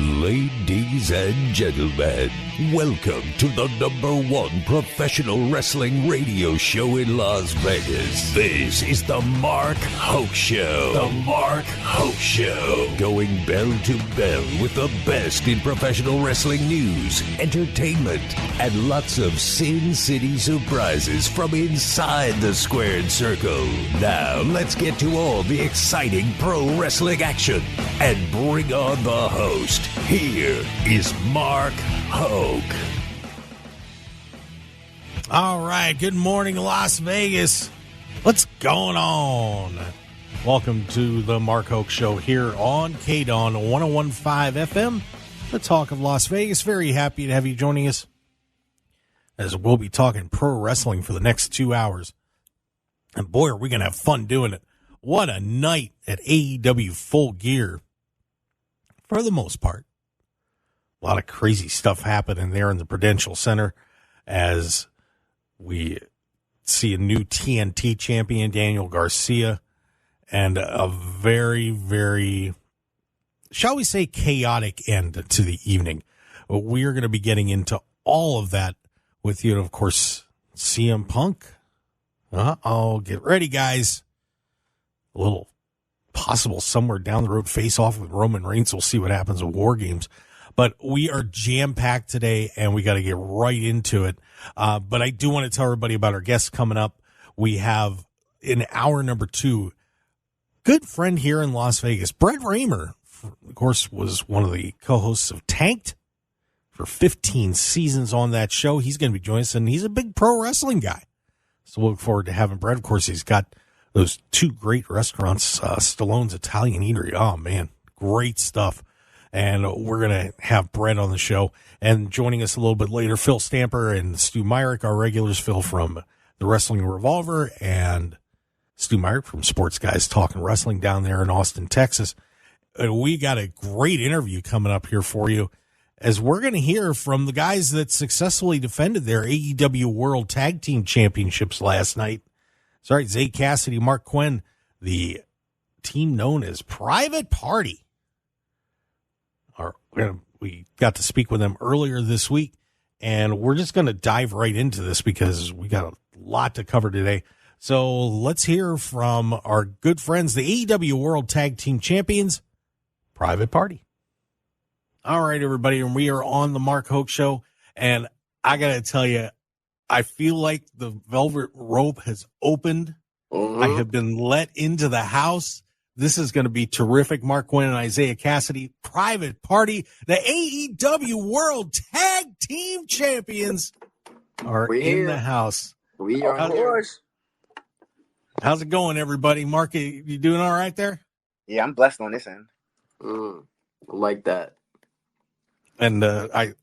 Ladies and gentlemen, welcome to the #1 professional wrestling radio show in Las Vegas. This is the Marq Hoke Show. The Marq Hoke Show. Going bell to bell with the best in professional wrestling news, entertainment, and lots of Sin City surprises from inside the squared circle. Now, let's get to all the exciting pro wrestling action and bring on the host. Here is Marq Hoke. All right, good morning, Las Vegas. What's going on? Welcome to the Marq Hoke Show here on KDAWN 101.5 FM, the talk of Las Vegas. Very happy to have you joining us as we'll be talking pro wrestling for the next 2 hours. And boy, are we going to have fun doing it. What a night at AEW Full Gear. For the most part, a lot of crazy stuff happening there in the Prudential Center as we see a new TNT champion, Daniel Garcia, and a very, very, shall we say, chaotic end to the evening. But we are going to be getting into all of that with you. And, of course, CM Punk. Get ready, guys. A little possible somewhere down the road face-off with Roman Reigns. We'll see what happens with War Games. But we are jam-packed today, and we got to get right into it. But I do want to tell everybody about our guests coming up. We have, in hour number 2, good friend here in Las Vegas, Brett Raymer, of course, was one of the co-hosts of Tanked for 15 seasons on that show. He's going to be joining us, and he's a big pro wrestling guy. So we'll look forward to having Brett. Of course, he's got those 2 great restaurants, Stallone's Italian Eatery. Oh, man, great stuff. And we're going to have Brett on the show. And joining us a little bit later, Phil Stamper and Stu Myrick, our regulars. Phil from the Wrestling Revolver and Stu Myrick from Sports Guys Talking Wrestling down there in Austin, Texas. We got a great interview coming up here for you as we're going to hear from the guys that successfully defended their AEW World Tag Team Championships last night. Sorry, Zay Kassidy, Marq, Quen, the team known as Private Party. We got to speak with them earlier this week, and we're just going to dive right into this because we got a lot to cover today. So let's hear from our good friends, the AEW World Tag Team Champions, Private Party. All right, everybody, and we are on the Marq Hoke Show, and I got to tell you, I feel like the velvet rope has opened. I have been let into the house. This is going to be terrific. Marq, Quen, and Isiah Kassidy, Private Party, the AEW World Tag Team Champions are in the house. We are here. How's it going, everybody? Marq, you doing all right there? Yeah, I'm blessed on this end. Like that. And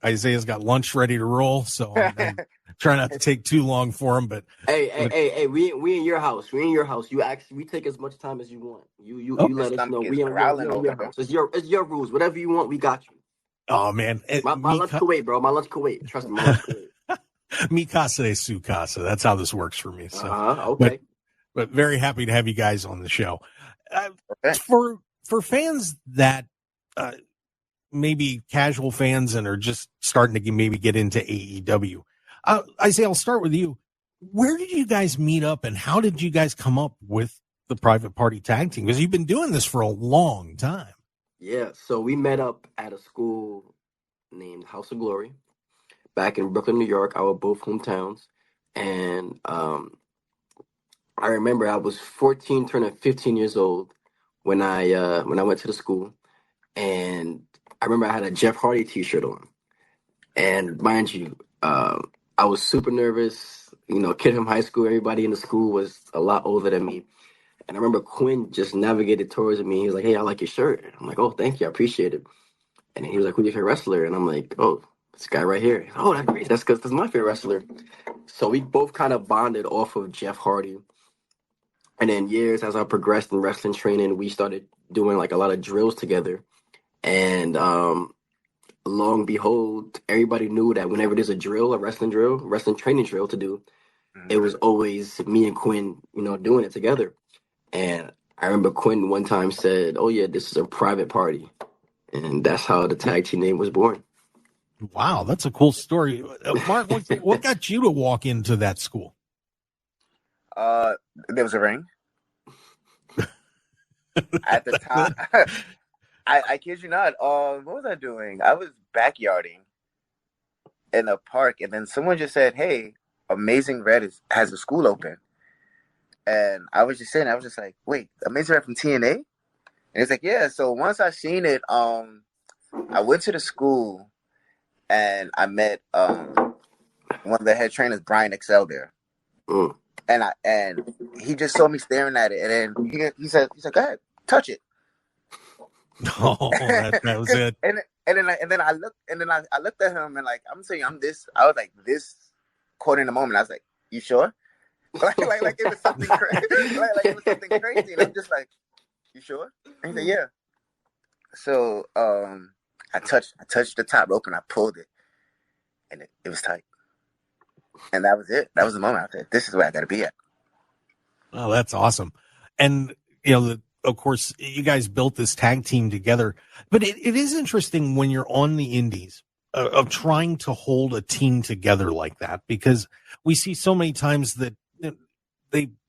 Isaiah's got lunch ready to roll, so I'm trying not to take too long for him. But hey, we in your house. We in your house. We take as much time as you want. You let us know. We in your house. It's your rules. Whatever you want, we got you. Oh man, my lunch Kuwait, bro. My lunch Kuwait. Trust me, my lunch Kuwait. Mi casa de su casa. That's how this works for me. So okay. But very happy to have you guys on the show. For fans that maybe casual fans and are just starting to maybe get into AEW. Isiah, I'll start with you. Where did you guys meet up, and how did you guys come up with the Private Party Tag Team? Because you've been doing this for a long time. Yeah, so we met up at a school named House of Glory back in Brooklyn, New York. Our both hometowns. And I remember I was 14, turning 15 years old when I went to the school. And I remember I had a Jeff Hardy t-shirt on. And mind you, I was super nervous. You know, kid from high school, everybody in the school was a lot older than me. And I remember Quen just navigated towards me. He was like, "Hey, I like your shirt." I'm like, "Oh, thank you. I appreciate it." And he was like, "Who's your favorite wrestler?" And I'm like, "Oh, this guy right here." "Oh, that's great. That's because that's my favorite wrestler." So we both kind of bonded off of Jeff Hardy. And then years as I progressed in wrestling training, we started doing like a lot of drills together. And long behold, everybody knew that whenever there's a wrestling training drill to do, it was always me and Quen, doing it together. And I remember Quen one time said, "Oh yeah, this is a private party." And that's how the tag team name was born. Wow, that's a cool story. Marq, what got you to walk into that school? There was a ring. At the time, I kid you not. What was I doing? I was backyarding in a park, and then someone just said, "Hey, Amazing Red has a school open." And I was just sitting, I was just like, "Wait, Amazing Red from TNA?" And it's like, "Yeah." So once I seen it, I went to the school, and I met one of the head trainers, Brian Excel, there. Mm. And he just saw me staring at it, and then he said, "Go ahead, touch it." Oh, that was it. And then I looked at him, and like, I'm saying, I was like this, quote in the moment. I was like, "You sure?" like it was something crazy. like it was something crazy, and I'm just like, "You sure?" And he said, "Yeah." So I touched the top rope and I pulled it, and it was tight. And that was it. That was the moment. I said, "This is where I got to be at." Oh, that's awesome. And, of course, you guys built this tag team together. But it is interesting when you're on the indies of trying to hold a team together like that, because we see so many times that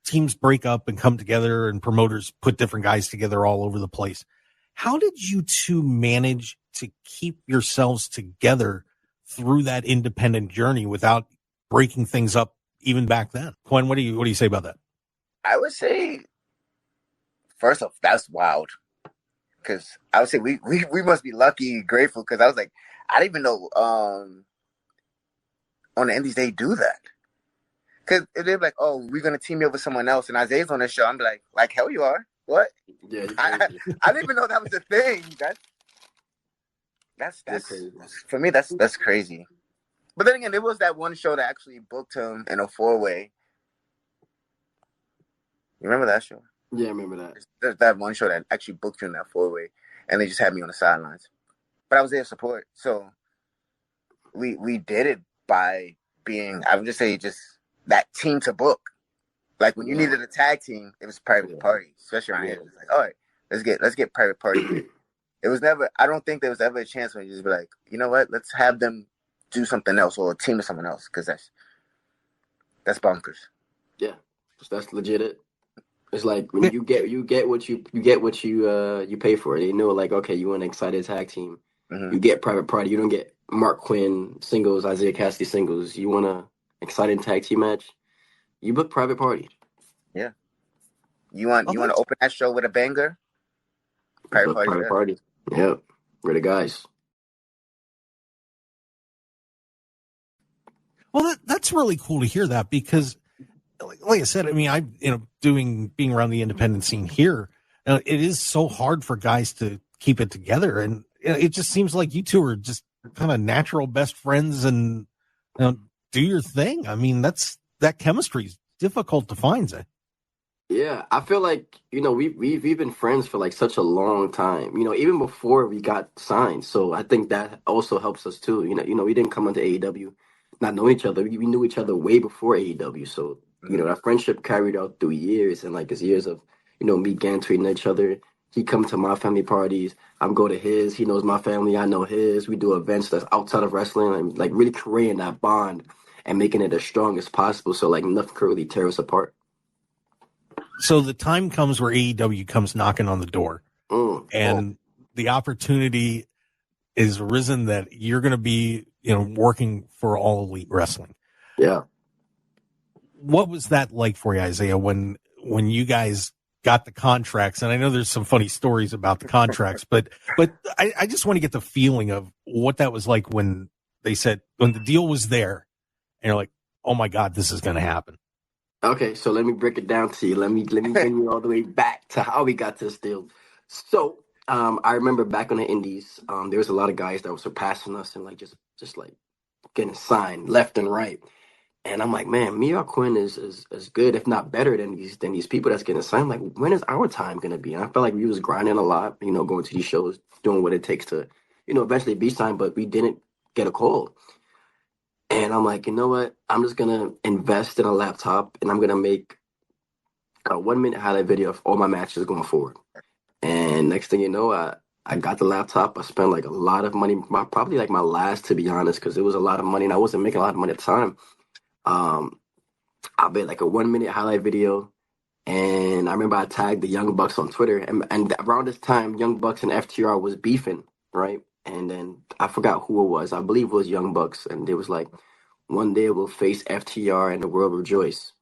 teams break up and come together and promoters put different guys together all over the place. How did you two manage to keep yourselves together through that independent journey without breaking things up even back then? Quen, what do you say about that? I would say, first off, that's wild. Because I would say we must be lucky, grateful. Because I was like, I didn't even know on the indies they do that. Because they're like, "Oh, we're gonna team you up with someone else," and Isaiah's on the show. I'm like hell you are. What? Yeah, I didn't even know that was a thing. That's crazy. For me. That's crazy. But then again, there was that one show that actually booked him in a 4-way. You remember that show? Yeah, I remember that. There's that one show that actually booked you in that 4-way, and they just had me on the sidelines. But I was there to support, so we did it by being, I would just say, just that team to book. Like when you needed a tag team, it was Private Party, especially around here. It's like, all right, let's get Private Party. It was never. I don't think there was ever a chance where you just be like, you know what, let's have them do something else or team with someone else, because that's bonkers. Yeah, that's legit. It's like when you get what you pay for. They know, like, okay, you want an excited tag team, you get Private Party. You don't get Marq Quen singles, Isiah Kassidy singles. You want an exciting tag team match, you book Private Party. Yeah. You want to open that show with a banger? Private Party. Yeah, we're the guys. Well, that's really cool to hear that, because like I said, I mean, being around the independent scene here, it is so hard for guys to keep it together. And it just seems like you two are just kind of natural best friends and do your thing. I mean, that chemistry is difficult to find, Zay. Yeah, I feel like, we've been friends for like such a long time, even before we got signed. So I think that also helps us too. We didn't come into AEW not knowing each other. We knew each other way before AEW. So, that friendship carried out through years, and like it's years of, me getting to know each other. He come to my family parties, I'm go to his, he knows my family, I know his. We do events that's outside of wrestling, and like really creating that bond and making it as strong as possible. So like nothing could really tear us apart. So the time comes where AEW comes knocking on the door, and the opportunity is risen that you're going to be, working for All Elite Wrestling. Yeah. What was that like for you, Isiah, when you guys got the contracts? And I know there's some funny stories about the contracts, but I just want to get the feeling of what that was like when they said, when the deal was there, and you're like, oh my God, this is going to happen. Okay, so let me break it down to you. Let me bring you all the way back to how we got to this deal. So, I remember back on the indies, there was a lot of guys that were surpassing us and like just like getting signed left and right. And I'm like, man, Myrick Quen is good, if not better than these people that's getting signed. Like, when is our time gonna be? And I felt like we was grinding a lot, going to these shows, doing what it takes to, eventually be signed, but we didn't get a call. And I'm like, you know what? I'm just going to invest in a laptop, and I'm going to make a 1-minute highlight video of all my matches going forward. And next thing you know, I got the laptop. I spent like a lot of money, probably like my last, to be honest, because it was a lot of money and I wasn't making a lot of money at the time. Um, I made like a 1 minute highlight video, and I remember I tagged the Young Bucks on Twitter, and around this time, Young Bucks and FTR was beefing, right? And then I forgot who it was. I believe it was Young Bucks, and it was like, one day we'll face FTR and the world rejoice.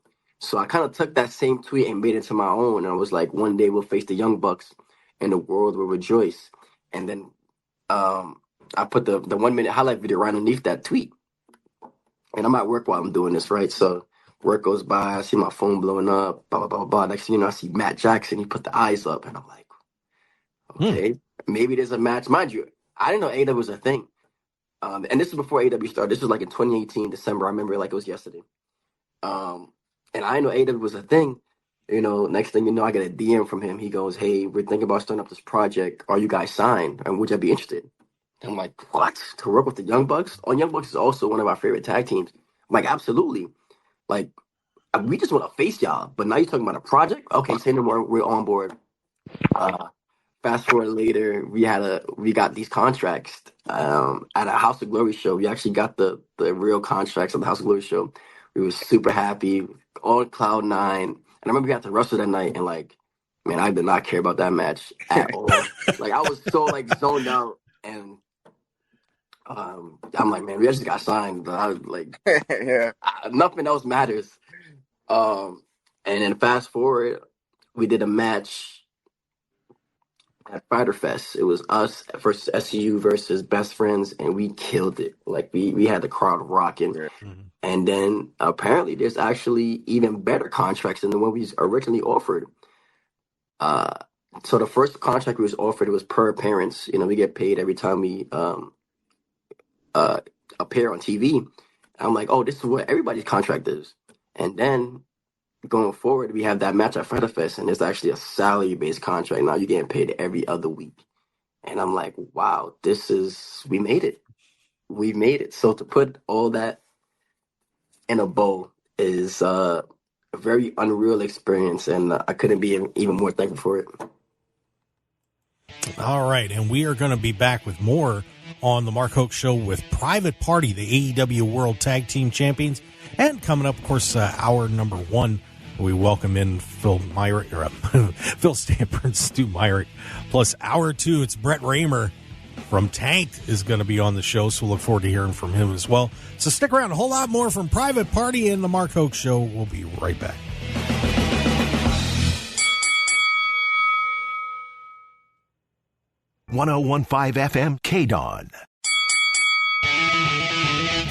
So I kind of took that same tweet and made it to my own, and I was like, one day we'll face the Young Bucks and the world will rejoice. And then I put the 1 minute highlight video right underneath that tweet. And I'm at work while I'm doing this, right? So work goes by, I see my phone blowing up, blah, blah, blah, blah. Next thing you know, I see Matt Jackson. He put the eyes up, and I'm like, okay, maybe there's a match. Mind you, I didn't know AEW was a thing. And this is before AEW started. This was like in 2018, December. I remember it like it was yesterday. And I didn't know AEW was a thing. You know, next thing you know, I get a DM from him. He goes, hey, we're thinking about starting up this project. Are you guys signed? And would you be interested? I'm like, what? To work with the Young Bucks? Oh, Young Bucks is also one of our favorite tag teams. I'm like, absolutely. Like, we just want to face y'all. But now you're talking about a project? Okay, say no more. We're on board. Fast forward later, we got these contracts at a House of Glory show. We actually got the real contracts at the House of Glory show. We were super happy, on cloud nine. And I remember we got to wrestle that night, and like, man, I did not care about that match at all. Like, I was so like zoned out, and I'm like, man, we just got signed. But I was like, Yeah. Nothing else matters. And then fast forward, we did a match at Fighter Fest. It was us versus SCU versus Best Friends, and we killed it. Like, we had the crowd rocking. Mhm. And then apparently there's actually even better contracts than the one we originally offered. So the first contract we was offered, it was per appearance. You know, we get paid every time we appear on TV. I'm like, oh, this is what everybody's contract is. And then going forward, we have that match at Fighter Fest, and it's actually a salary-based contract. Now you're getting paid every other week. And I'm like, wow, we made it. We made it. So to put all that in a bow is a very unreal experience, and I couldn't be even more thankful for it. All right, and we are going to be back with more on the Marq Hoke Show with Private Party, the AEW World Tag Team Champions. And coming up, of course, hour number one, we welcome in Phil Stamper and Stu Myrick. Plus, hour two, it's Brett Raymer from Tanked is going to be on the show, so we'll look forward to hearing from him as well. So stick around, a whole lot more from Private Party and the Marq Hoke Show. We'll be right back. .15 FM KDAWN.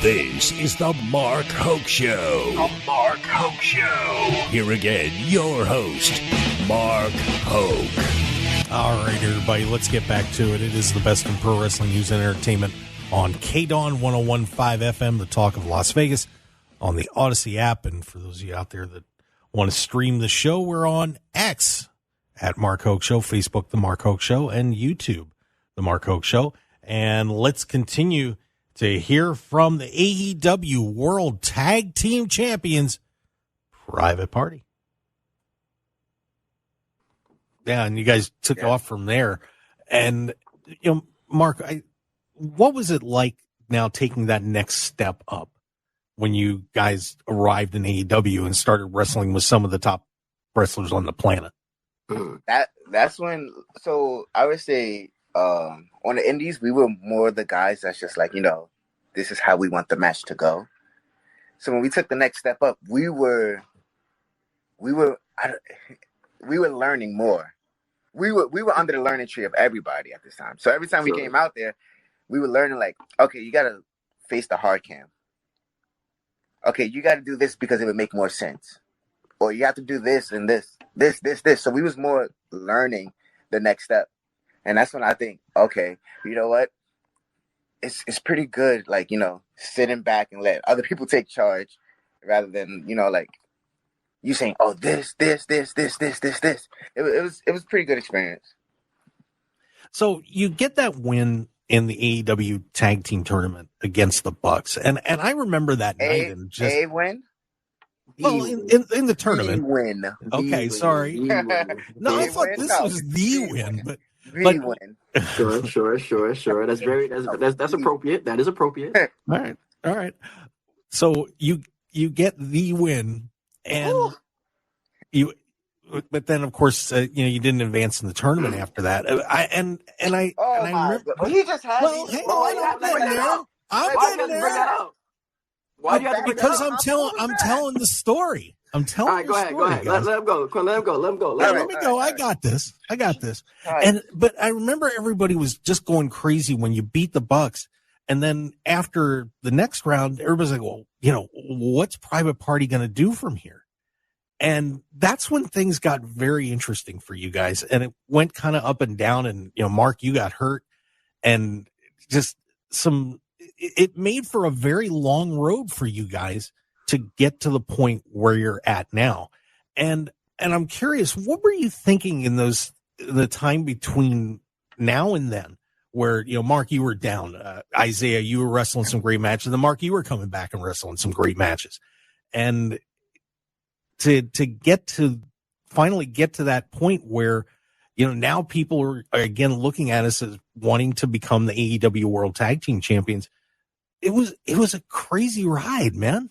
This is the Marq Hoke Show. The Marq Hoke Show. Here again, your host, Marq Hoke. All right, everybody, let's get back to it. It is the best in pro wrestling news and entertainment on KDAWN 101.5 FM, the talk of Las Vegas, on the Odyssey app. And for those of you out there that want to stream the show, we're on X at Marq Hoke Show, Facebook, The Marq Hoke Show, and YouTube, The Marq Hoke Show. And let's continue to hear from the AEW World Tag Team Champions, Private Party. Yeah, and you guys took off from there. And, you know, Mark, what was it like now taking that next step up when you guys arrived in AEW and started wrestling with some of the top wrestlers on the planet? That's when, so I would say on the indies, we were more the guys that's just like, you know, this is how we want the match to go. So when we took the next step up, we were learning more. We were under the learning tree of everybody at this time. So every time we came out there, we were learning like, okay, you got to face the hard cam. Okay, you got to do this because it would make more sense. Or you have to do this and this. So we was more learning the next step. And that's when I think, okay, you know what? It's pretty good, like, you know, sitting back and let other people take charge rather than, you know, like you saying, oh, this. It was a pretty good experience. So you get that win in the AEW Tag Team Tournament against the Bucks. And I remember that night. And just a win? Well, in the tournament. The win. Okay, sorry. No, I thought this was the win, but The win. Sure. That's appropriate. That is appropriate. All right. So you get the win, and but then of course you didn't advance in the tournament after that. I remember. God. He just had. Well, hang on, I'm getting there. I'm getting there. Why do you have to bring Because that up? I'm telling the story. I'm telling. All right, go ahead. Let him go. Let him go. Let me go. I got this. Right. But I remember everybody was just going crazy when you beat the Bucks. And then after the next round, everybody's like, well, what's Private Party going to do from here? And that's when things got very interesting for you guys. And it went kind of up and down. And, Marq, you got hurt, and just it made for a very long road for you guys to get to the point where you're at now. And I'm curious, what were you thinking in the time between now and then, where, Marq, you were down, Isiah, you were wrestling some great matches, and then Marq, you were coming back and wrestling some great matches. And to finally get to that point where, now people are again looking at us as wanting to become the AEW World Tag Team Champions. It was a crazy ride, man.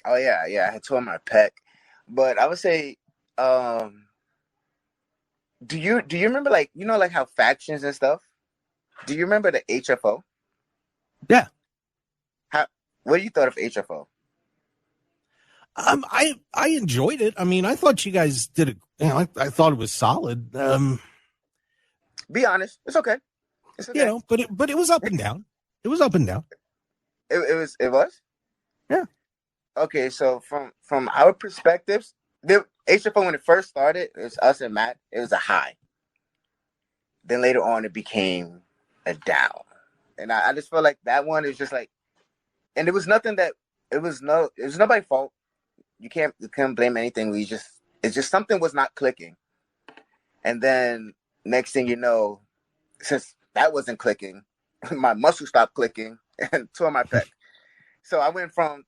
Oh yeah. I had torn my pec, but I would say, do you remember like how factions and stuff? Do you remember the HFO? Yeah. What do you thought of HFO? I enjoyed it. I mean, I thought you guys did it. I thought it was solid. Be honest, it's okay. It's okay. But it was up and down. It was up and down. It was. Yeah. Okay, so from our perspectives, the HFO when it first started, it was us and Matt. It was a high. Then later on, it became a down, and I just felt like that one is just like, and it was nothing that it was nobody's fault. You can't blame anything. It's just something was not clicking, and then next thing you know, since that wasn't clicking, my muscle stopped clicking and tore my pec. So I went from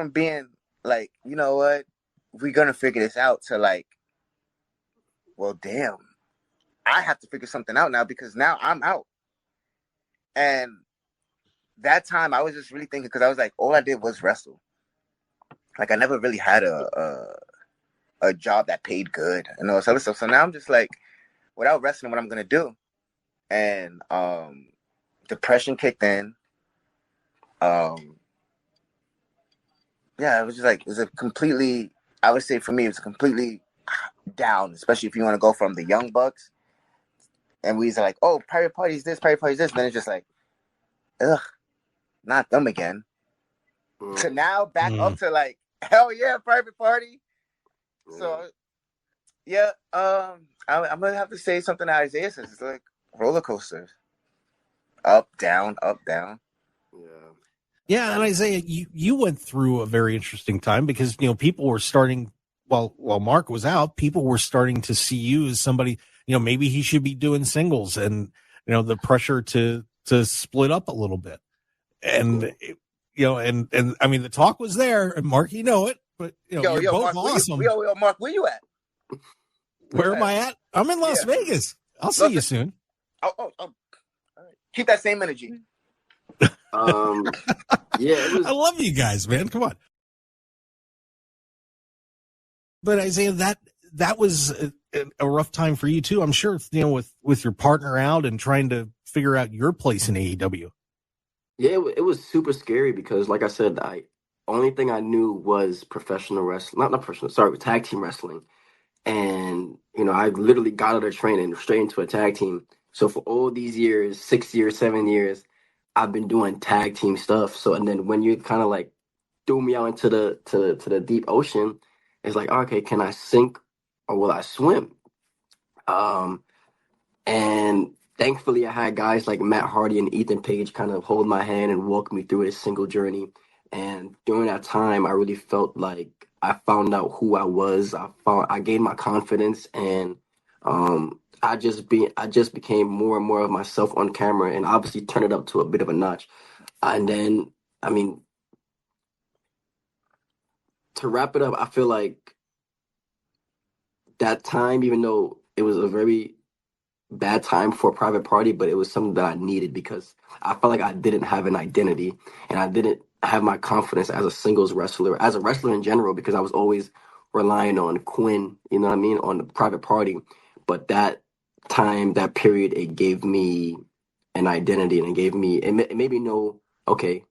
being like, you know what, we're gonna figure this out, to like, well, damn, I have to figure something out now, because now I'm out. And that time I was just really thinking, because I was like, all I did was wrestle. Like, I never really had a job that paid good and all this other stuff. So now I'm just like, without wrestling, what I'm gonna do? And depression kicked in. Yeah, it was just like, it was a completely, I would say for me, it was completely down, especially if you want to go from the Young Bucks. And we was like, oh, Private Party's this, Private Party's this. And then it's just like, ugh, not them again. So now back up to like, hell yeah, Private Party. So, yeah, I'm going to have to say something that Isiah says. It's like roller coasters. Up, down, up, down. Yeah, and Isiah, you went through a very interesting time, because people were starting, while Marq was out, people were starting to see you as somebody, maybe he should be doing singles, and the pressure to split up a little bit, and and I mean, the talk was there, and Marq, it, but you're both Marq, awesome. Marq, where you at? Where am I at? I'm in Las Vegas. I'll see you soon. Oh. All right. Keep that same energy. I love you guys, man. Come on. But Isiah, that was a rough time for you too. I'm sure, with your partner out and trying to figure out your place in AEW. Yeah, it was super scary, because, like I said, only thing I knew was professional wrestling, not professional, sorry, tag team wrestling. And, I literally got out of training straight into a tag team. So for all these years, 6 years, 7 years, I've been doing tag team stuff. So, and then when you kind of like threw me out into the deep ocean, it's like, okay, can I sink or will I swim? And thankfully I had guys like Matt Hardy and Ethan Page kind of hold my hand and walk me through this single journey. And during that time, I really felt like I found out who I was. I gained my confidence, and I just became more and more of myself on camera, and obviously turn it up to a bit of a notch. And then, I mean, to wrap it up, I feel like that time, even though it was a very bad time for a private party, but it was something that I needed because I felt like I didn't have an identity and I didn't have my confidence as a singles wrestler, as a wrestler in general, because I was always relying on Quen, you know what I mean, on the private party. But that time, that period, it gave me an identity and it made me know, okay,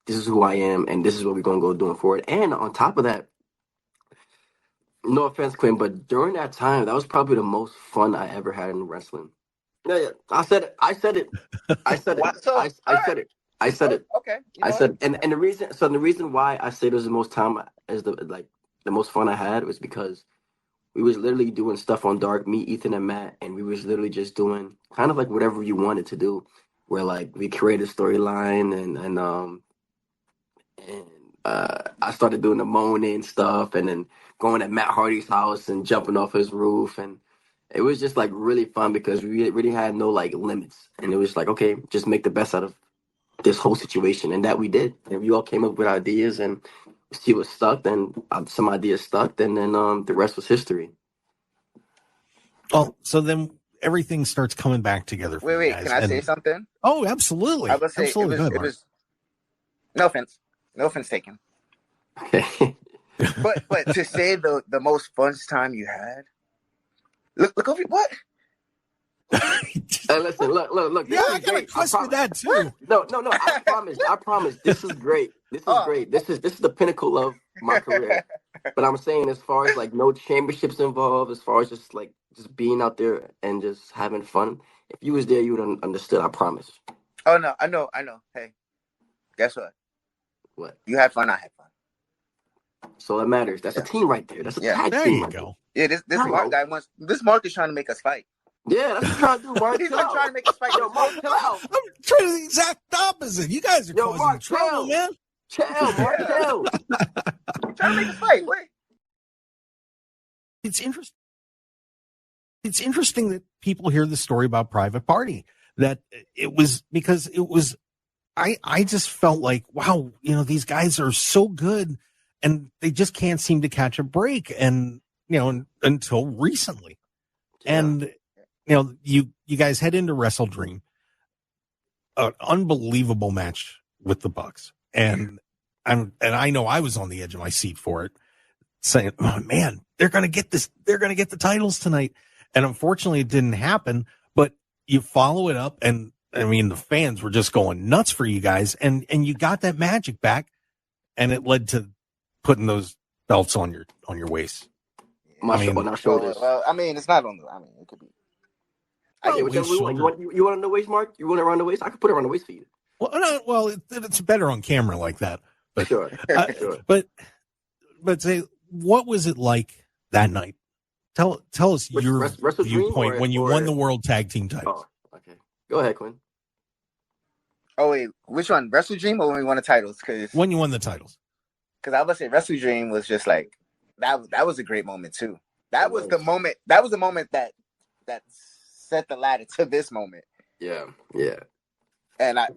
this is who I am and this is what we're going to go doing forward. And on top of that, no offense, Quinn, but during that time, that was probably the most fun I ever had in wrestling. Yeah, yeah. I said it. I said it. I said it. What? So, I said it. I said it. Okay. I said, and the reason why I said it was the most time as the most fun I had was because we was literally doing stuff on Dark, me, Ethan, and Matt, and we was literally just doing kind of like whatever you wanted to do. Where like we created a storyline and I started doing the moaning stuff and then going at Matt Hardy's house and jumping off his roof, and it was just like really fun because we really had no like limits, and it was like, okay, just make the best out of this whole situation, and that we did, and we all came up with ideas and see what stuck, then some ideas stuck, and then the rest was history. Well, so then everything starts coming back together for Wait, you guys. can I say something? Oh, absolutely. I would say absolutely. it was no offense taken. Okay. But to say the most fun time you had, look over what? Hey, listen, look. Yeah, I gotta question that too. No. I promise. This is great. This is great. This is the pinnacle of my career. But I'm saying, as far as like no championships involved, as far as just being out there and just having fun. If you was there, you would have understood. I promise. Oh no, I know. Hey, guess what? What? You had fun. I had fun. So that matters. That's a team right there. That's a tag there team. You right go. There. Yeah, this Marq guy wants. This Marq is trying to make us fight. Yeah, that's what I'm trying to do, Marq. He's like trying to make us fight. Yo, Marq, chill out. I'm trying to the exact opposite. You guys are causing Marq, trouble, man. Chill, Marq, chill. Trying to make us fight. Wait. It's interesting. It's interesting that people hear the story about Private Party. That it was because it was. I just felt like, wow, these guys are so good, and they just can't seem to catch a break, and until recently, and you guys head into Wrestle Dream, an unbelievable match with the Bucks, and I know I was on the edge of my seat for it, saying, oh man, they're gonna get this, they're gonna get the titles tonight, and unfortunately it didn't happen. But you follow it up, and I mean, the fans were just going nuts for you guys, and you got that magic back, and it led to putting those belts on your waist. On our shoulders. Well, I mean, it's not on the. I mean, it could be. You want on the waist, Marq? You want it around the waist? I could put it around the waist for you. Well, no, it's better on camera like that. But, sure. But say, what was it like that night? Tell us your viewpoint when you won the World Tag Team titles. Oh, okay. Go ahead, Quen. Oh wait, which one? Wrestle Dream or when we won the titles? When you won the titles. Because I would say Wrestle Dream was just like that was a great moment too. That was the moment. That was the moment that set the ladder to this moment. Yeah. And I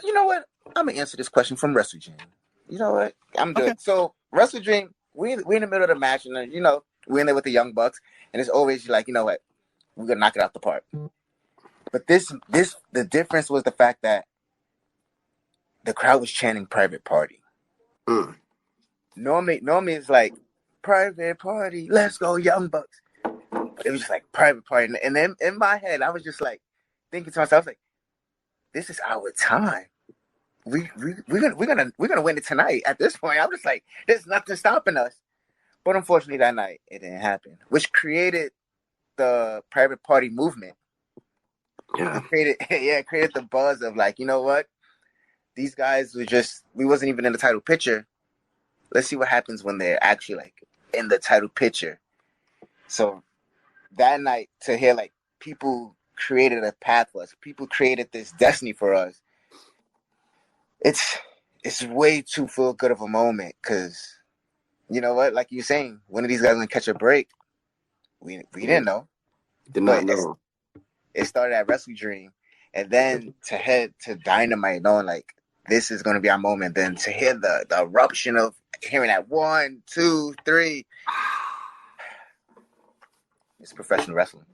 you know what? I'm gonna answer this question from Wrestle Dream. You know what? I'm good. Okay. So Wrestle Dream, we in the middle of the match, and we're in there with the Young Bucks, and it's always like, you know what? We're gonna knock it out the park. But the difference was the fact that the crowd was chanting Private Party. Normally it's like Private Party, let's go Young Bucks. But it was just like Private Party, and then in my head I was just like thinking to myself, I was like, this is our time. We're gonna win it tonight. At this point, I'm just like, there's nothing stopping us. But unfortunately, that night it didn't happen, which created the Private Party movement. Yeah, created the buzz of like, you know what? These guys we wasn't even in the title picture. Let's see what happens when they're actually like in the title picture. So that night, to hear like people created a path for us, people created this destiny for us. It's way too feel good of a moment, because you know what? Like you're saying, one of these guys gonna catch a break. We didn't know. Did not know. It started at Wrestle Dream, and then to head to Dynamite, knowing like this is gonna be our moment. Then to hear the eruption of hearing that 1, 2, 3. It's professional wrestling.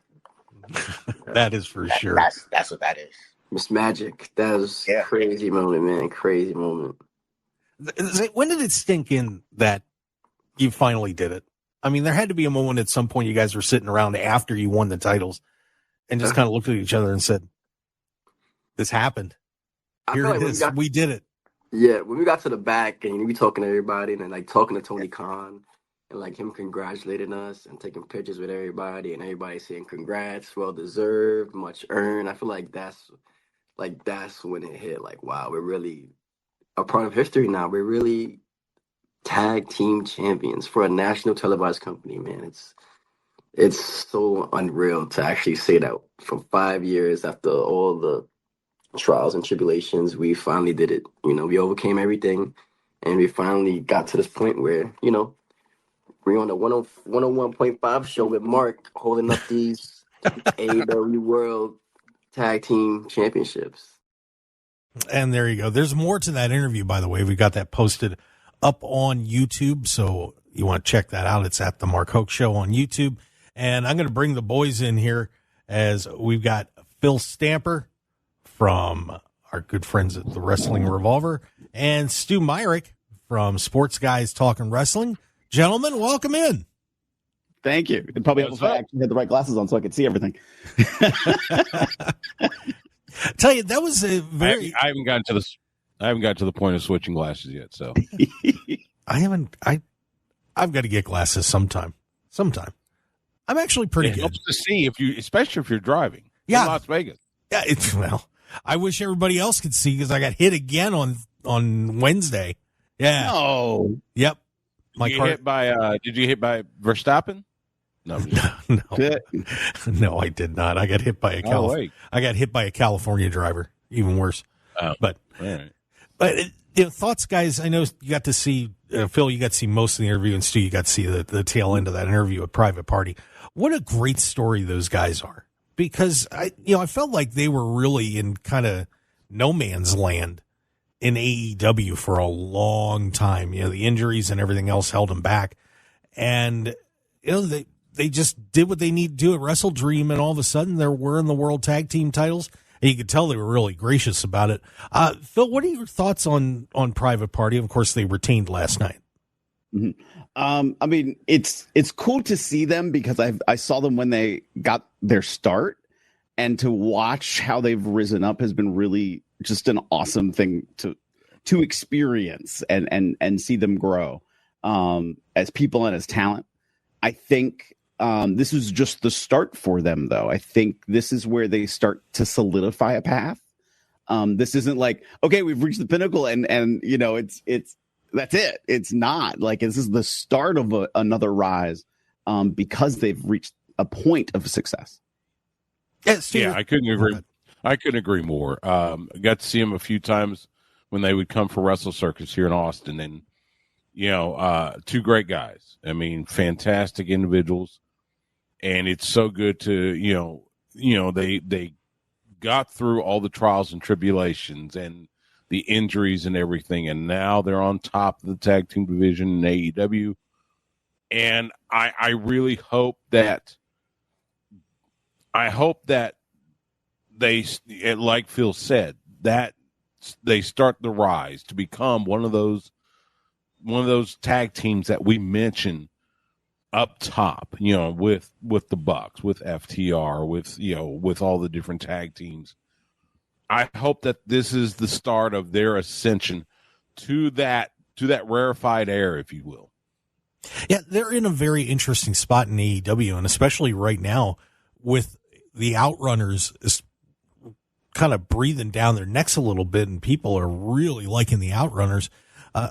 That is for sure. That's what that is. Miss Magic. That was crazy moment, man. Crazy moment. When did it stink in that you finally did it? I mean, there had to be a moment at some point you guys were sitting around after you won the titles and just kind of looked at each other and said, this happened. Here it is. We did it. Yeah, when we got to the back and we talking to everybody and then like talking to Tony Khan and like him congratulating us and taking pictures with everybody and everybody saying congrats, well deserved, much earned. I feel like that's when it hit. Like, wow, we're really a part of history now. We're really tag team champions for a national televised company, man. It's so unreal to actually say that for 5 years after all the trials and tribulations, we finally did it. We overcame everything and we finally got to this point where, we're on the 101.5 show with Marq holding up these AEW World Tag Team Championships. And there you go. There's more to that interview, by the way. We got that posted up on YouTube, so you want to check that out. It's at the Marq Hoke Show on YouTube. And I'm going to bring the boys in here as we've got Phil Stamper from our good friends at the Wrestling Revolver and Stu Myrick from Sports Guys Talking Wrestling. Gentlemen, welcome in. Thank you. It'd probably help if I actually had the right glasses on so I could see everything. Tell you, that was a very. I haven't gotten to the point of switching glasses yet. So I've got to get glasses sometime. I'm actually pretty good. It helps to see especially if you're driving. Yeah, in Las Vegas. Yeah, I wish everybody else could see because I got hit again on Wednesday. Yeah. Oh. Yep. Did you hit by Verstappen? No. No, I did not. I got hit by a California driver. Even worse. Oh, but all right. But thoughts, guys. I know you got to see Phil. You got to see most of the interview, and Stu, you got to see the tail end of that interview at Private Party. What a great story those guys are. Because I felt like they were really in kind of no man's land in AEW for a long time. The injuries and everything else held them back, and they just did what they need to do at Wrestle Dream, and all of a sudden they were in the World Tag Team titles, and you could tell they were really gracious about it. Phil, what are your thoughts on Private Party? Of course, they retained last night. Mm-hmm. I mean, it's cool to see them because I saw them when they got their start, and to watch how they've risen up has been really just an awesome thing to experience and see them grow as people and as talent. I think this is just the start for them, though. I think this is where they start to solidify a path. This isn't like, okay, we've reached the pinnacle and it's that's it. It's not like this is the start of another rise because they've reached a point of success. Yeah, I couldn't agree. I couldn't agree more. I got to see them a few times when they would come for Wrestle Circus here in Austin, and two great guys. I mean, fantastic individuals, and it's so good to they got through all the trials and tribulations and the injuries and everything, and now they're on top of the tag team division in AEW. And I really hope that they, like Phil said, that they start the rise to become one of those tag teams that we mentioned up top, with the Bucks, with FTR, with all the different tag teams. I hope that this is the start of their ascension to that rarefied air, if you will. Yeah, they're in a very interesting spot in AEW, and especially right now with the Outrunners kind of breathing down their necks a little bit, and people are really liking the Outrunners,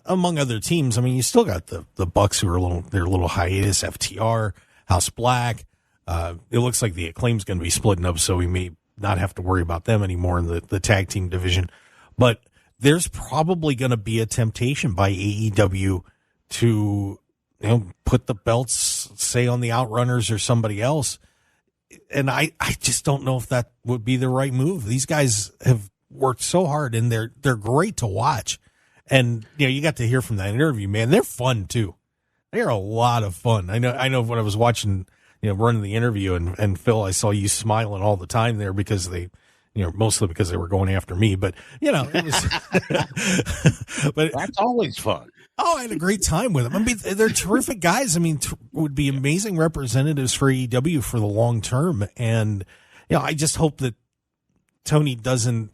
among other teams. I mean, you still got the Bucks who are they're a little hiatus, FTR, House Black. It looks like the Acclaim's going to be splitting up, so we may not have to worry about them anymore in the tag team division. But there's probably going to be a temptation by AEW to put the belts, say, on the Outrunners or somebody else. And I just don't know if that would be the right move. These guys have worked so hard, and they're great to watch. And you got to hear from that interview, man. They're fun too. They're a lot of fun. I know when I was watching running the interview, and Phil, I saw you smiling all the time there because mostly because they were going after me, but it was, but that's always fun. Oh, I had a great time with them. I mean, they're terrific guys. I mean, would be amazing representatives for AEW for the long term. And, I just hope that Tony doesn't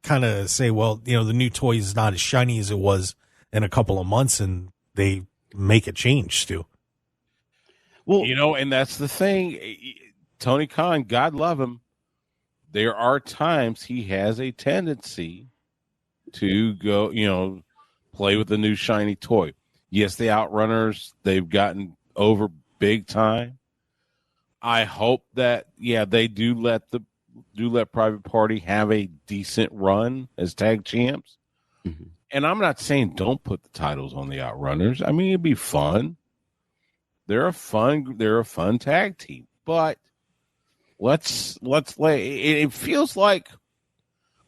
kind of say, well, the new toy is not as shiny as it was in a couple of months, and they make a change, Stu. Well, and that's the thing. Tony Khan, God love him, there are times he has a tendency to go, play with the new shiny toy. Yes, the Outrunners, they've gotten over big time. I hope that, they do let Private Party have a decent run as tag champs. Mm-hmm. And I'm not saying don't put the titles on the Outrunners. I mean, it'd be fun. They're a fun tag team, but let's it feels like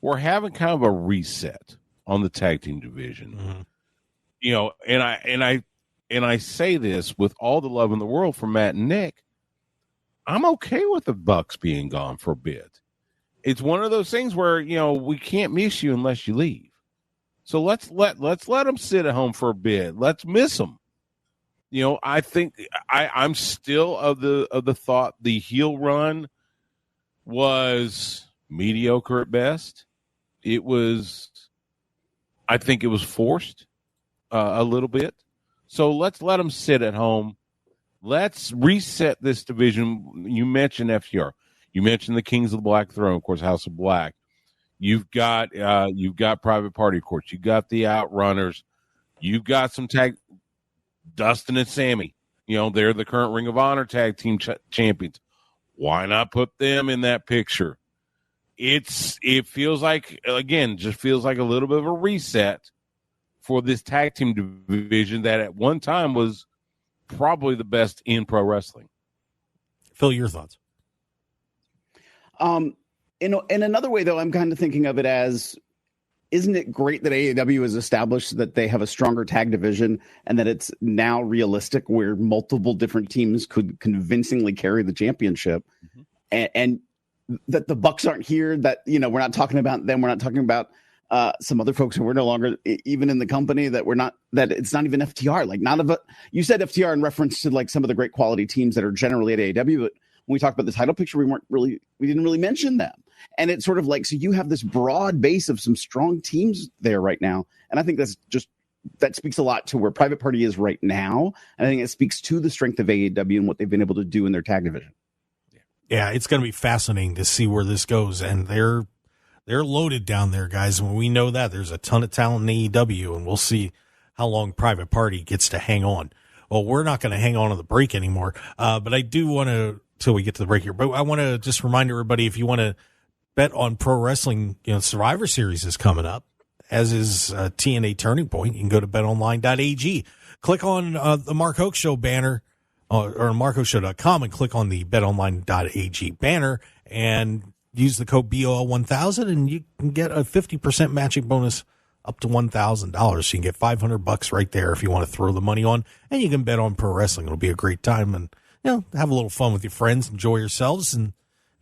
we're having kind of a reset on the tag team division. Mm-hmm. And I say this with all the love in the world for Matt and Nick. I'm okay with the Bucks being gone for a bit. It's one of those things where, we can't miss you unless you leave. So let's let them sit at home for a bit. Let's miss them. I think I'm still of the thought the heel run was mediocre at best. I think it was forced a little bit. So let's let them sit at home. Let's reset this division. You mentioned FTR. You mentioned the Kings of the Black Throne, of course, House of Black. You've got Private Party, of course. You got the Outrunners. You've got some tag Dustin and Sammy. They're the current Ring of Honor tag team champions. Why not put them in that picture? It feels like, again, just feels like a little bit of a reset for this tag team division that at one time was probably the best in pro wrestling. Phil, your thoughts? In another way, though, I'm kind of thinking of it as, isn't it great that AEW has established that they have a stronger tag division and that it's now realistic where multiple different teams could convincingly carry the championship, mm-hmm. and that the Bucks aren't here, that, we're not talking about them. We're not talking about some other folks who were no longer even in the company, that it's not even FTR. Like, you said FTR in reference to like some of the great quality teams that are generally at AEW, but when we talked about the title picture, we didn't really mention them. And it's sort of like, so you have this broad base of some strong teams there right now. And I think that speaks a lot to where Private Party is right now. And I think it speaks to the strength of AEW and what they've been able to do in their tag division. Yeah, it's going to be fascinating to see where this goes. And they're loaded down there, guys. And we know that there's a ton of talent in AEW, and we'll see how long Private Party gets to hang on. Well, we're not going to hang on to the break anymore. But I do want to, till we get to the break here, but I want to just remind everybody, if you want to bet on pro wrestling, Survivor Series is coming up, as is TNA Turning Point. You can go to betonline.ag, click on the Mark Hoke Show banner, or markhokeshow.com, and click on the betonline.ag banner and use the code BOL1000, and you can get a 50% matching bonus up to $1,000. So you can get $500 right there if you want to throw the money on, and you can bet on pro wrestling. It'll be a great time, and have a little fun with your friends, enjoy yourselves, and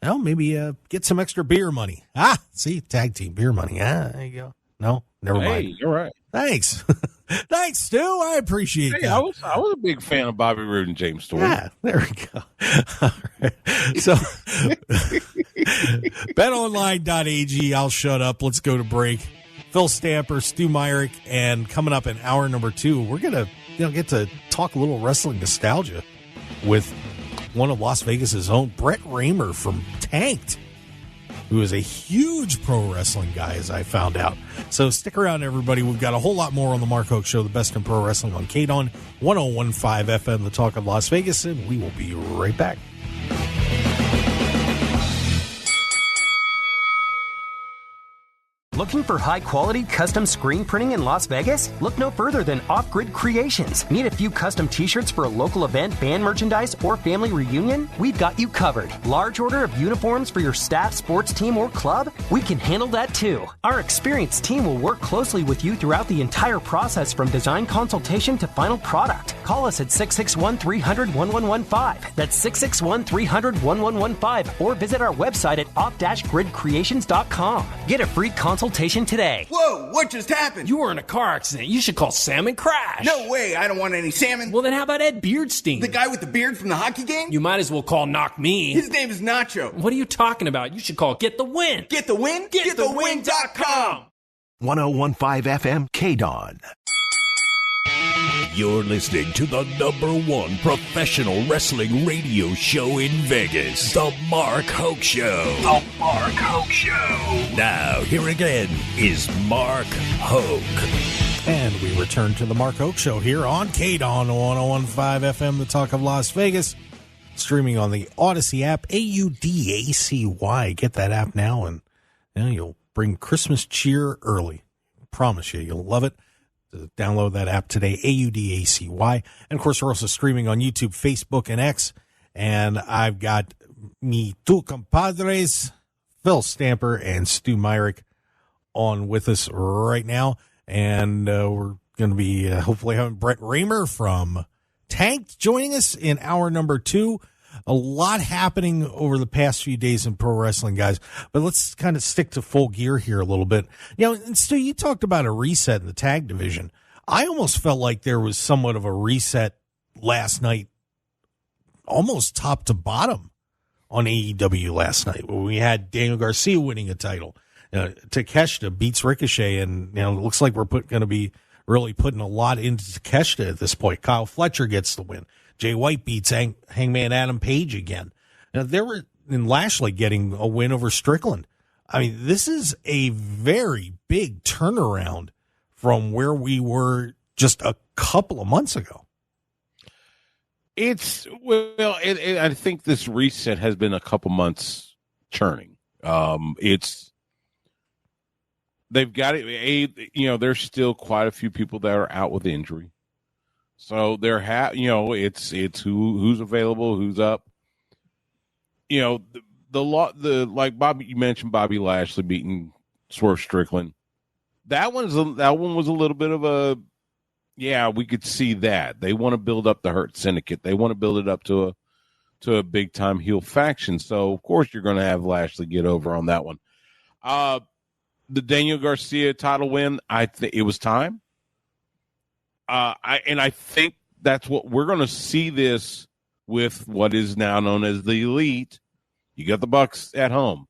maybe get some extra beer money. See, tag team beer money. There you go. No, never mind. Hey, you're right. Thanks. Thanks, Stu. I appreciate that. I was a big fan of Bobby Roode and James Storm. Yeah, there we go. All right. So, betonline.ag. I'll shut up. Let's go to break. Phil Stamper, Stu Myrick, and coming up in hour number 2, we're going to get to talk a little wrestling nostalgia with one of Las Vegas's own, Brett Raymer from Tanked, who is a huge pro wrestling guy, as I found out. So stick around, everybody. We've got a whole lot more on the Mark Hoke Show, the best in pro wrestling on KDAWN 101.5 FM, the talk of Las Vegas, and we will be right back. Looking for high-quality custom screen printing in Las Vegas? Look no further than Off Grid Creations. Need a few custom t-shirts for a local event, band merchandise, or family reunion? We've got you covered. Large order of uniforms for your staff, sports team, or club? We can handle that too. Our experienced team will work closely with you throughout the entire process from design consultation to final product. Call us at 661-300-1115. That's 661-300-1115. Or visit our website at off-gridcreations.com. Get a free consultation today. Whoa, what just happened? You were in a car accident. You should call Sam and Crash. No way, I don't want any salmon. Well, then how about Ed Beardstein? The guy with the beard from the hockey game? You might as well call Knock Me. His name is Nacho. What are you talking about? You should call Get the Win. Get the Win? GetTheWin.com. 101.5 FM KDAWN. You're listening to the #1 professional wrestling radio show in Vegas, The Marq Hoke Show. The Marq Hoke Show. Now, here again is Marq Hoke. And we return to the Marq Hoke Show here on KDAWN 101.5 FM, the talk of Las Vegas. Streaming on the Odyssey app, AUDACY. Get that app now, and you'll bring Christmas cheer early. Promise you, you'll love it. Download that app today, AUDACY. And, of course, we're also streaming on YouTube, Facebook, and X. And I've got me two compadres, Phil Stamper and Stu Myrick, on with us right now. And we're going to be hopefully having Brett Raymer from Tanked joining us in hour number 2. A lot happening over the past few days in pro wrestling, guys. But let's kind of stick to Full Gear here a little bit. And Stu, you talked about a reset in the tag division. I almost felt like there was somewhat of a reset last night, almost top to bottom on AEW last night, where we had Daniel Garcia winning a title. Takeshita beats Ricochet, and it looks like we're going to be really putting a lot into Takeshita at this point. Kyle Fletcher gets the win. Jay White beats Hangman Adam Page again. Now, there were in Lashley getting a win over Strickland. I mean, this is a very big turnaround from where we were just a couple of months ago. I think this reset has been a couple months churning. They've got it. There's still quite a few people that are out with injury. So it's who's available, who's up. Like Bobby, you mentioned Bobby Lashley beating Swerve Strickland. That one was a little bit of a, we could see that. They want to build up the Hurt Syndicate. They want to build it up to a big time heel faction. So of course you're going to have Lashley get over on that one. The Daniel Garcia title win, I think it was time. I think that's what we're going to see this with what is now known as the Elite. You got the Bucks at home.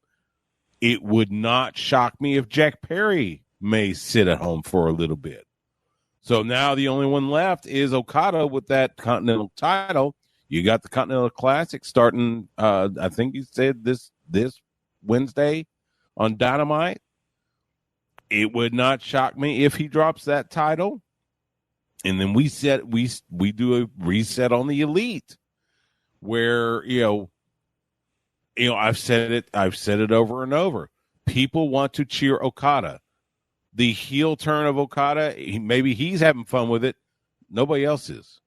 It would not shock me if Jack Perry may sit at home for a little bit. So now the only one left is Okada with that Continental title. You got the Continental Classic starting, I think you said this Wednesday on Dynamite. It would not shock me if he drops that title. And then we do a reset on the Elite where, I've said it over and over. People want to cheer Okada. The heel turn of Okada, maybe he's having fun with it. Nobody else is.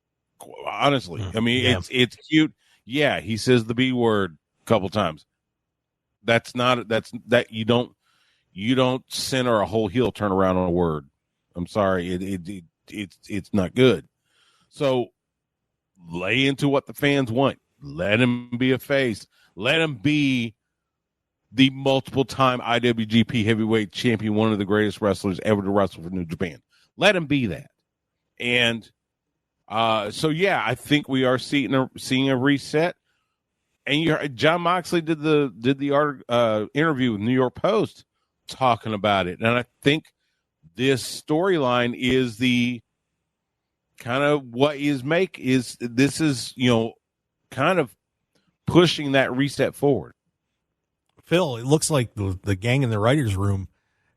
Honestly. I mean, it's cute. Yeah, he says the B word a couple times. You don't center a whole heel turnaround on a word. I'm sorry. It's not good. So lay into what the fans want. Let him be a face. Let him be the multiple-time IWGP heavyweight champion, one of the greatest wrestlers ever to wrestle for New Japan. Let him be that. And I think we are seeing a reset. And John Moxley did the interview with New York Post talking about it. And I think this storyline is the kind of this is kind of pushing that reset forward. Phil, it looks like the gang in the writers' room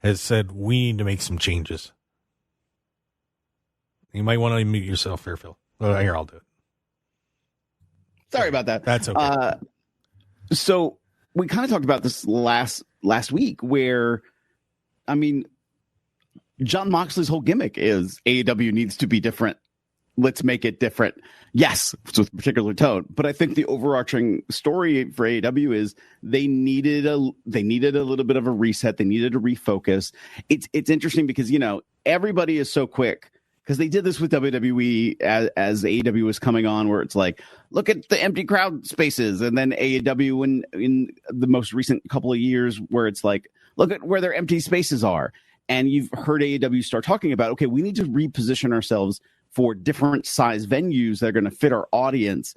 has said we need to make some changes. You might want to unmute yourself here, Phil. Here, I'll do it. Sorry about that. That's okay. So we kind of talked about this last week where I mean, Jon Moxley's whole gimmick is AEW needs to be different. Let's make it different. Yes, with a particular tone. But I think the overarching story for AEW is they needed a little bit of a reset. They needed a refocus. It's interesting because, everybody is so quick, because they did this with WWE as AEW was coming on, where it's like, look at the empty crowd spaces. And then AEW in the most recent couple of years, where it's like, look at where their empty spaces are. And you've heard AEW start talking about, okay, we need to reposition ourselves for different size venues that are going to fit our audience.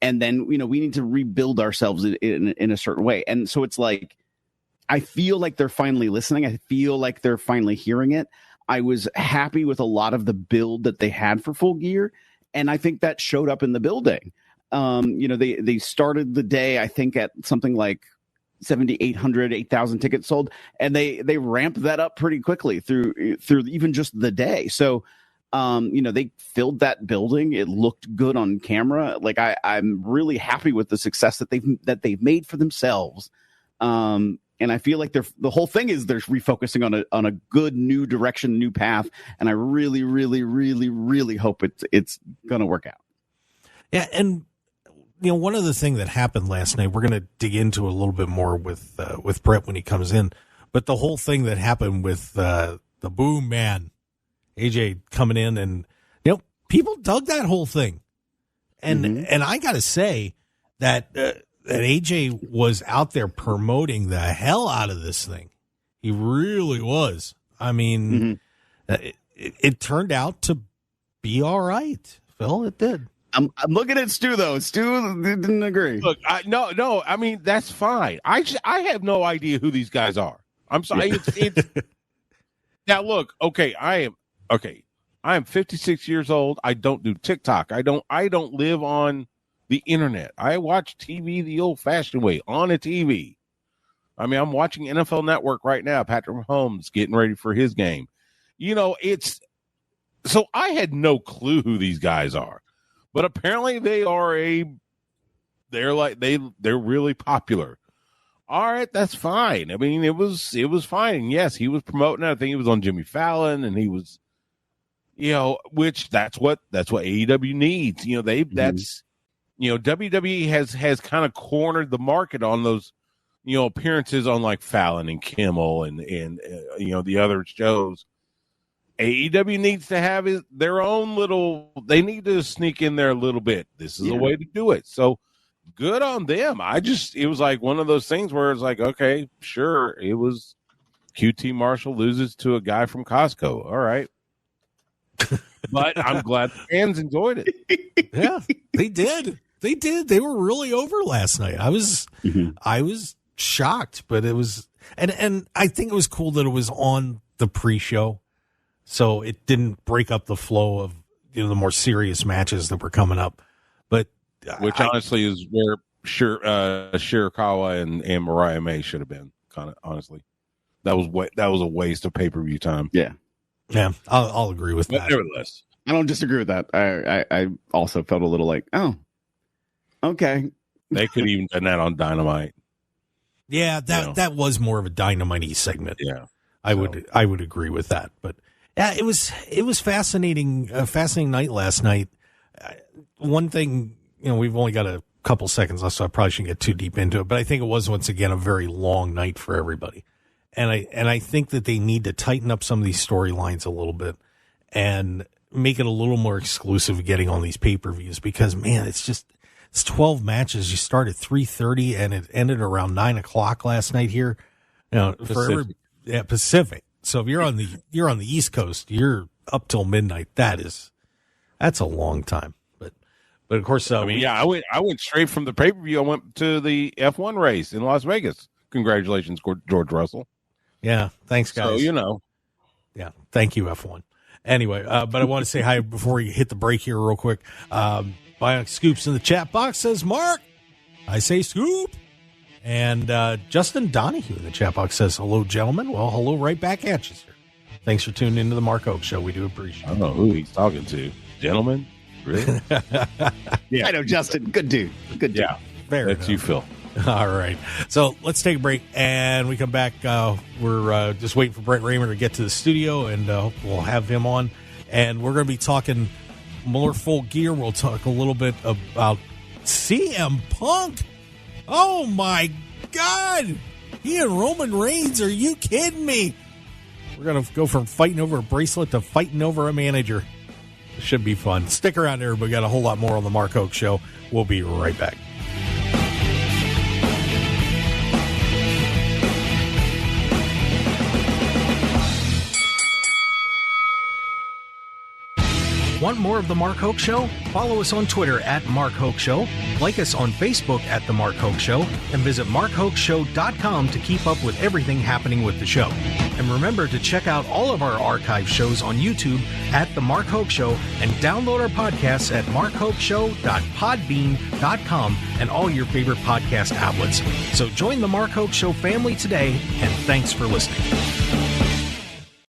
And then, we need to rebuild ourselves in a certain way. And so it's like, I feel like they're finally listening. I feel like they're finally hearing it. I was happy with a lot of the build that they had for Full Gear. And I think that showed up in the building. They started the day, I think, at something like 7,800, 8,000 tickets sold. And they ramped that up pretty quickly through even just the day. So, they filled that building. It looked good on camera. Like I'm really happy with the success that they've made for themselves. And I feel like the whole thing is they're refocusing on a good new direction, new path. And I really, really, really, really hope it's going to work out. Yeah. And, one of the things that happened last night, we're going to dig into a little bit more with Brett when he comes in, but the whole thing that happened with the Boom Man, AJ coming in, and, people dug that whole thing. And, and I got to say that AJ was out there promoting the hell out of this thing. He really was. I mean, it turned out to be all right, Phil. It did. I'm looking at Stu, though. Stu didn't agree. Look, no. I mean, that's fine. I have no idea who these guys are. I'm sorry. It's now, look, okay, I am 56 years old. I don't do TikTok. I don't live on the internet. I watch TV the old-fashioned way, on a TV. I mean, I'm watching NFL Network right now. Patrick Mahomes getting ready for his game. So I had no clue who these guys are, but apparently they're really popular. All right, that's fine. I mean, it was fine. And yes, he was promoting it. I think he was on Jimmy Fallon, and he was, which that's what AEW needs. That's. WWE has kind of cornered the market on those, appearances on like Fallon and Kimmel and the other shows. AEW needs to have their own little. They need to sneak in there a little bit. This is a way to do it. So good on them. It was like one of those things where it's like, okay, sure, it was QT Marshall loses to a guy from Costco. All right. But I'm glad the fans enjoyed it. Yeah, they did. They did. They were really over last night. I was shocked, but it was, and I think it was cool that it was on the pre-show, so it didn't break up the flow of the more serious matches that were coming up. But which honestly is where Shirakawa and Mariah May should have been. Kind of honestly, that was a waste of pay-per-view time. Yeah. Yeah, I'll agree with that. Nevertheless, I don't disagree with that. I also felt a little like, oh, okay. They could even done that on Dynamite. Yeah, that was more of a Dynamite-y segment. Yeah, I would agree with that. But yeah, it was fascinating. A fascinating night last night. One thing, we've only got a couple seconds left, so I probably shouldn't get too deep into it. But I think it was once again a very long night for everybody. And I think that they need to tighten up some of these storylines a little bit and make it a little more exclusive getting on these pay-per-views, because, man, it's 12 matches. You start at 3:30 and it ended around 9:00 last night here. Pacific. So if you're on the East Coast, you're up till midnight. That's a long time. But of course, I went straight from the pay-per-view. I went to the F1 race in Las Vegas. Congratulations, George Russell. Yeah, thanks, guys. So, Yeah, thank you, F1. Anyway, but I want to say hi before we hit the break here real quick. Bionic Scoops in the chat box says, Marq. I say Scoop. And Justin Donahue in the chat box says, hello, gentlemen. Well, hello right back at you, sir. Thanks for tuning into the Marq Hoke Show. We do appreciate it. I don't know who he's talking to. Gentlemen? Really? Yeah, I know, Justin. Good dude. Good dude. Yeah, that's you, Phil. All right. So let's take a break, and we come back. We're just waiting for Brent Raymer to get to the studio, and we'll have him on. And we're going to be talking more Full Gear. We'll talk a little bit about CM Punk. Oh, my God. He and Roman Reigns. Are you kidding me? We're going to go from fighting over a bracelet to fighting over a manager. It should be fun. Stick around there. We got a whole lot more on the Marq Hoke Show. We'll be right back. Want more of The Marq Hoke Show? Follow us on Twitter at Marq Hoke Show, like us on Facebook at The Marq Hoke Show, and visit MarqHokeShow.com to keep up with everything happening with the show. And remember to check out all of our archive shows on YouTube at The Marq Hoke Show and download our podcasts at MarqHokeShow.podbean.com and all your favorite podcast outlets. So join The Marq Hoke Show family today, and thanks for listening.